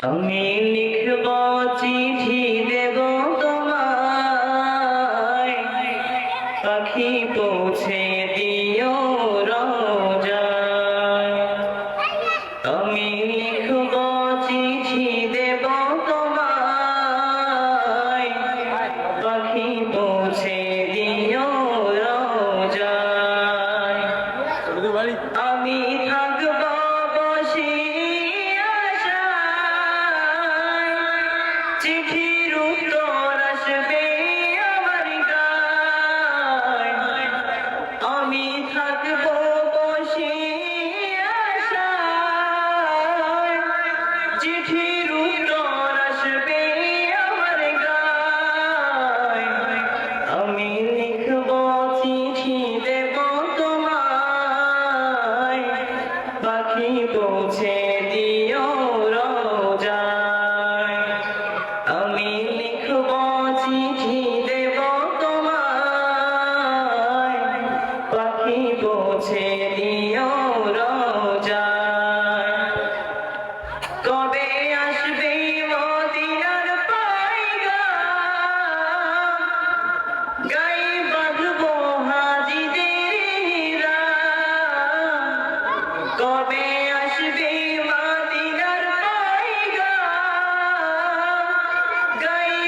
আমি লিখব চিঠি দেব তোমায়, পাখি পৌঁছে দিও রোজায়। আমি লিখব চিঠি দেব তোমায়, পাখি পৌঁছে দিও রোজায়। আমি থাকব বসে চিঠির উত্তর আসবে আমার গায়। আমি থাকব বসে আশায়, চিঠির উত্তর আসবে আমার গায়। আমি লিখব চিঠি দেব তোমায়, পাখি পৌঁছে দিও রোজায়। আমি লিখব চিঠি দেব তোমায়, পাখি পৌঁছে দিও রোজায়। কবে আসবে মদিনার পয়গাম, গায়ে বাঁধবো হাজিদের রাত। কবে